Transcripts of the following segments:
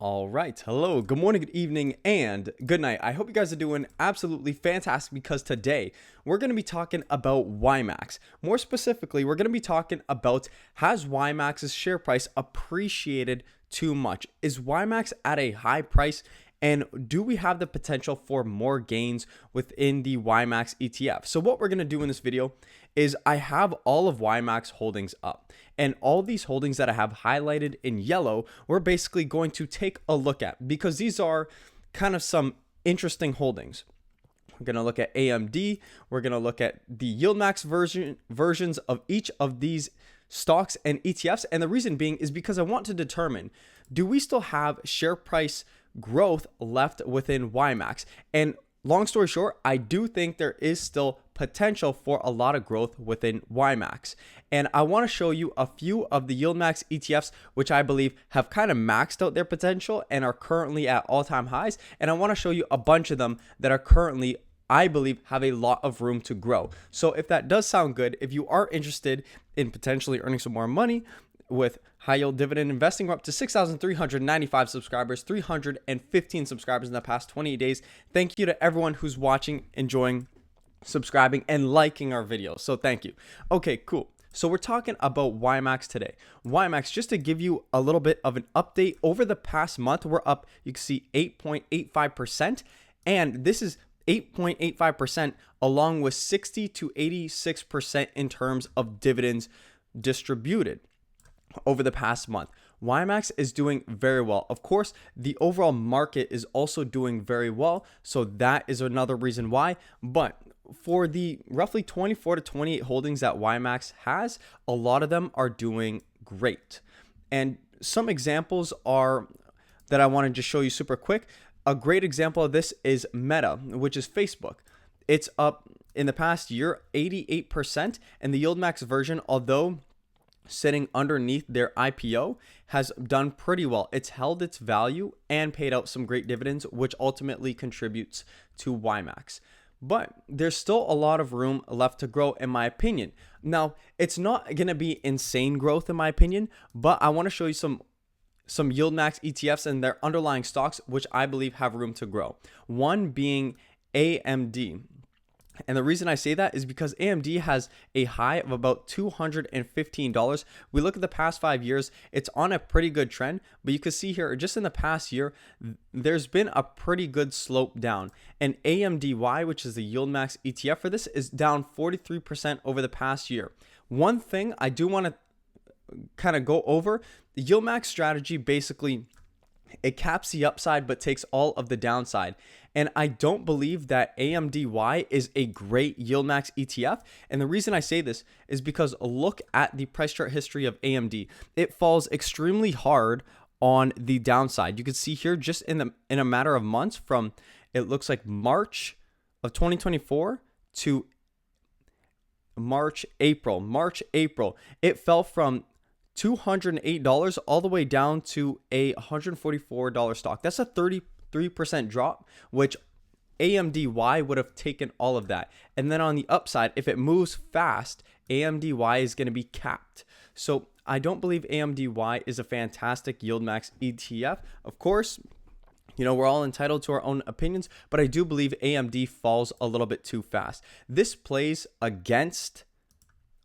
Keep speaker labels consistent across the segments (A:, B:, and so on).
A: All right. Hello, good morning, good evening, and good night. I hope you guys are doing absolutely fantastic because today we're going to be talking about YMAX. More specifically, we're going to be talking about, has YMAX's share price appreciated too much? Is YMAX at a high price? And do we have the potential for more gains within the YMAX ETF? So what we're going to do in this video is I have all of YMAX holdings up. And all these holdings that I have highlighted in yellow, we're basically going to take a look at because these are kind of some interesting holdings. We're going to look at AMD. We're going to look at the Yieldmax versions of each of these stocks and ETFs. And the reason being is because I want to determine, do we still have share price growth left within YMAX? And long story short, I do think there is still potential for a lot of growth within YMAX. And I want to show you a few of the Yieldmax ETFs, which I believe have kind of maxed out their potential and are currently at all-time highs. And I want to show you a bunch of them that are currently, I believe, have a lot of room to grow. So if that does sound good, if you are interested in potentially earning some more money with high yield dividend investing, we're up to 6,395 subscribers, 315 subscribers in the past 28 days. Thank you to everyone who's watching, enjoying, subscribing, and liking our videos. So thank you. Okay, cool. So we're talking about YMAX today. YMAX, just to give you a little bit of an update, over the past month, we're up, you can see 8.85%. And this is 8.85% along with 60 to 86% in terms of dividends distributed over the past month. YMAX is doing very well. Of course, the overall market is also doing very well. So that is another reason why. But for the roughly 24 to 28 holdings that YMAX has, a lot of them are doing great. And some examples are that I want to just show you super quick. A great example of this is Meta, which is Facebook. It's up in the past year 88%, and the Yieldmax version, although sitting underneath their IPO, has done pretty well. It's held its value and paid out some great dividends, which ultimately contributes to YMAX. But there's still a lot of room left to grow, in my opinion. Now, it's not going to be insane growth, in my opinion, but I want to show you some Yieldmax ETFs and their underlying stocks, which I believe have room to grow. One being AMD. And the reason I say that is because AMD has a high of about $215. We look at the past 5 years, it's on a pretty good trend, but you can see here, just in the past year, there's been a pretty good slope down. And AMDY, which is the Yieldmax ETF for this, is down 43% over the past year. One thing I do want to kind of go over, the Yieldmax strategy basically, it caps the upside but takes all of the downside. And I don't believe that AMDY is a great Yieldmax ETF. And the reason I say this is because look at the price chart history of AMD. It falls extremely hard on the downside. You can see here just in a matter of months, from it looks like March of 2024 to March, April, it fell from $208 all the way down to a $144 stock. That's a 33% drop, which AMDY would have taken all of that. And then on the upside, if it moves fast, AMDY is going to be capped. So I don't believe AMDY is a fantastic Yieldmax ETF. Of course, you know, we're all entitled to our own opinions, but I do believe AMD falls a little bit too fast. This plays against,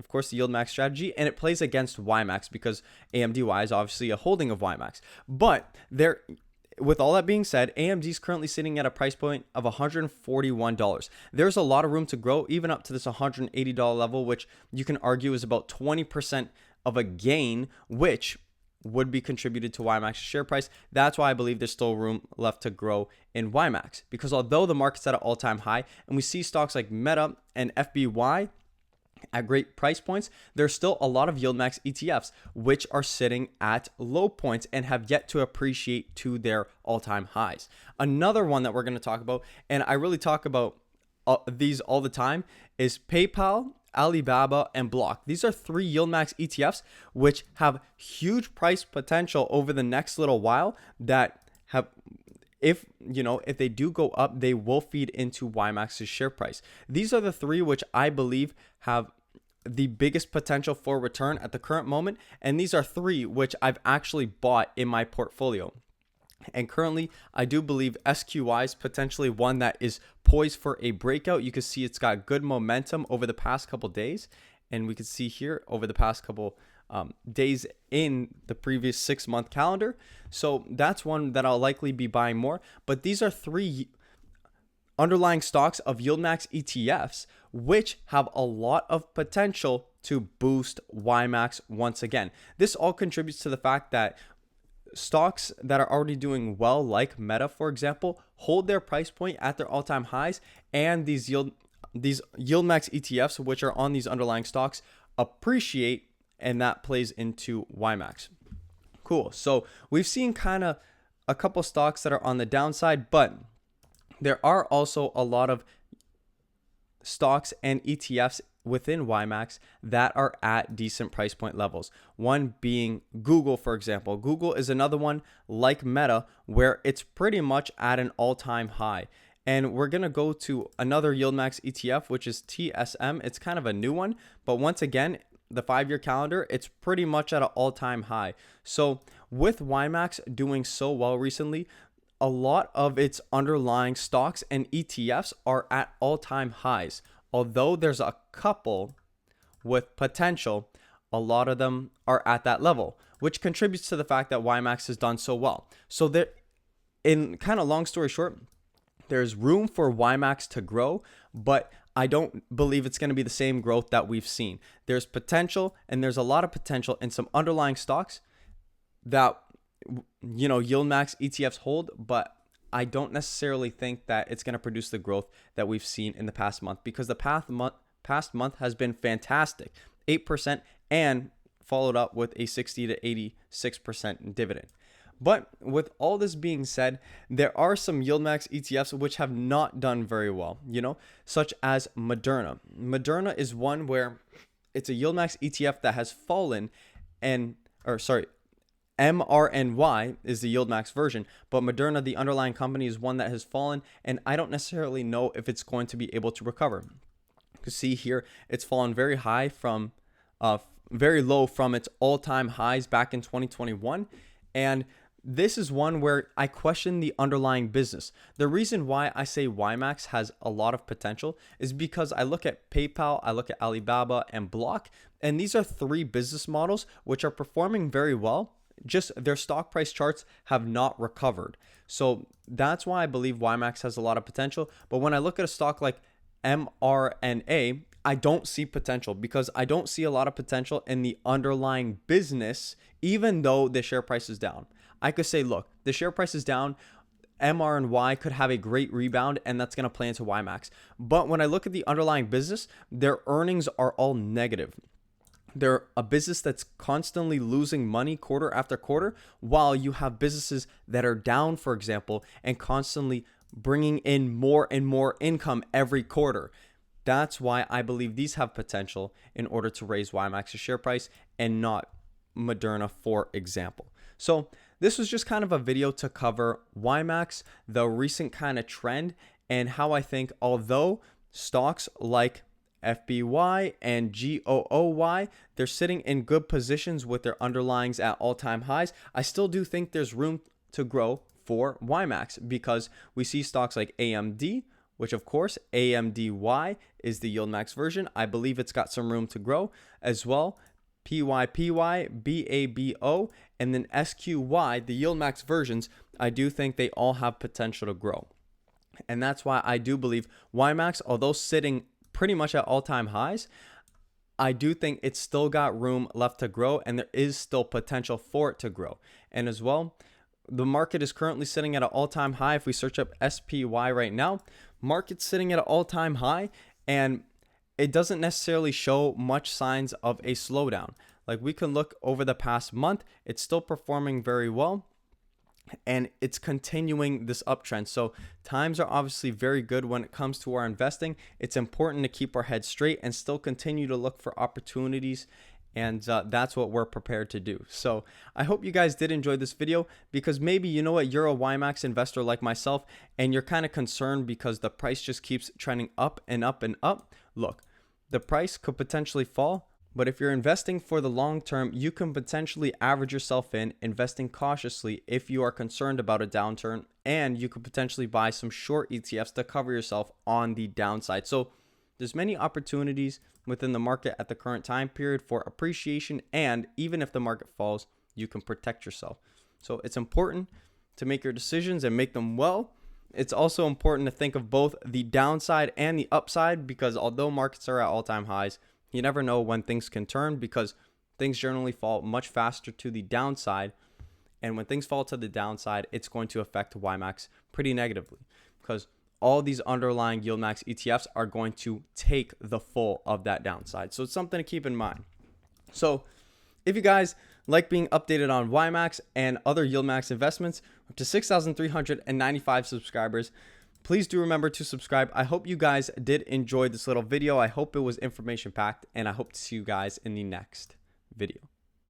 A: of course, the Yieldmax strategy, and it plays against YMAX because AMDY is obviously a holding of YMAX. But there, with all that being said, AMD is currently sitting at a price point of $141. There's a lot of room to grow, even up to this $180 level, which you can argue is about 20% of a gain, which would be contributed to YMAX's share price. That's why I believe there's still room left to grow in YMAX, because although the market's at an all-time high and we see stocks like Meta and FBY at great price points, there's still a lot of Yieldmax ETFs which are sitting at low points and have yet to appreciate to their all-time highs. Another one that we're going to talk about, and I really talk about these all the time, is PayPal, Alibaba, and Block. These are 3 Yieldmax ETFs which have huge price potential over the next little while that have, if they do go up, they will feed into YMAX's share price. These are the 3 which I believe have the biggest potential for return at the current moment, and these are 3 which I've actually bought in my portfolio. And currently, I do believe SQY is potentially one that is poised for a breakout. You can see it's got good momentum over the past couple days. And we can see here over the past couple days in the previous 6-month calendar. So that's one that I'll likely be buying more. But these are three underlying stocks of Yieldmax ETFs, which have a lot of potential to boost YMAX once again. This all contributes to the fact that stocks that are already doing well, like Meta, for example, hold their price point at their all-time highs, and these Yieldmax ETFs, which are on these underlying stocks, appreciate, and that plays into YMAX. Cool. So we've seen kind of a couple stocks that are on the downside, but there are also a lot of stocks and ETFs within YMAX that are at decent price point levels. One being Google, for example. Google is another one like Meta where it's pretty much at an all-time high. And we're going to go to another Yieldmax ETF, which is TSM. It's kind of a new one, but once again, the 5-year calendar, it's pretty much at an all-time high. So with YMAX doing so well recently, a lot of its underlying stocks and ETFs are at all-time highs. Although there's a couple with potential, a lot of them are at that level, which contributes to the fact that YMAX has done so well. So there, in kind of long story short, there's room for YMAX to grow, but I don't believe it's going to be the same growth that we've seen. There's potential, and there's a lot of potential in some underlying stocks that, you know, Yieldmax ETFs hold, but I don't necessarily think that it's going to produce the growth that we've seen in the past month, because the past month has been fantastic, 8%, and followed up with a 60 to 86% dividend. But with all this being said, there are some Yieldmax ETFs which have not done very well, you know, such as Moderna. Moderna is one where it's a Yieldmax ETF that has fallen, MRNY is the Yieldmax version, but Moderna, the underlying company, is one that has fallen, and I don't necessarily know if it's going to be able to recover. You can see here it's fallen very high from, very low from its all-time highs back in 2021, and this is one where I question the underlying business. The reason why I say YMAX has a lot of potential is because I look at PayPal, I look at Alibaba, and Block, and these are three business models which are performing very well. Just their stock price charts have not recovered. So that's why I believe YMAX has a lot of potential. But when I look at a stock like MRNA, I don't see potential, because I don't see a lot of potential in the underlying business, even though the share price is down. I could say, look, the share price is down, MRNY could have a great rebound, and that's going to play into YMAX. But when I look at the underlying business, their earnings are all negative. They're a business that's constantly losing money quarter after quarter, while you have businesses that are down, for example, and constantly bringing in more and more income every quarter. That's why I believe these have potential in order to raise YMAX's share price, and not Moderna, for example. So this was just kind of a video to cover YMAX, the recent kind of trend, and how I think although stocks like FBY and GOOY, they're sitting in good positions with their underlyings at all-time highs, I still do think there's room to grow for YMAX, because we see stocks like AMD, which of course AMDY is the Yieldmax version. I believe it's got some room to grow as well. PYPY, BABO, and then SQY, the Yieldmax versions, I do think they all have potential to grow. And that's why I do believe YMAX, although sitting pretty much at all-time highs, I do think it's still got room left to grow, and there is still potential for it to grow. And as well, the market is currently sitting at an all-time high. If we search up SPY right now, market's sitting at an all-time high, and it doesn't necessarily show much signs of a slowdown. Like, we can look over the past month, it's still performing very well, and it's continuing this uptrend. So times are obviously very good when it comes to our investing. It's important to keep our head straight and still continue to look for opportunities, and that's what we're prepared to do. So I hope you guys did enjoy this video, because maybe, you know what, you're a YMAX investor like myself, and you're kind of concerned because the price just keeps trending up and up and up. Look, the price could potentially fall, But if you're investing for the long term, you can potentially average yourself in, investing cautiously if you are concerned about a downturn, and you could potentially buy some short ETFs to cover yourself on the downside. So there's many opportunities within the market at the current time period for appreciation, and even if the market falls, you can protect yourself. So it's important to make your decisions and make them well. It's also important to think of both the downside and the upside, because although markets are at all-time highs, you never know when things can turn, because things generally fall much faster to the downside. And when things fall to the downside, it's going to affect YMAX pretty negatively, because all these underlying Yieldmax ETFs are going to take the full of that downside. So it's something to keep in mind. So if you guys like being updated on YMAX and other Yieldmax investments, up to 6,395 subscribers, please do remember to subscribe. I hope you guys did enjoy this little video. I hope it was information packed, and I hope to see you guys in the next video.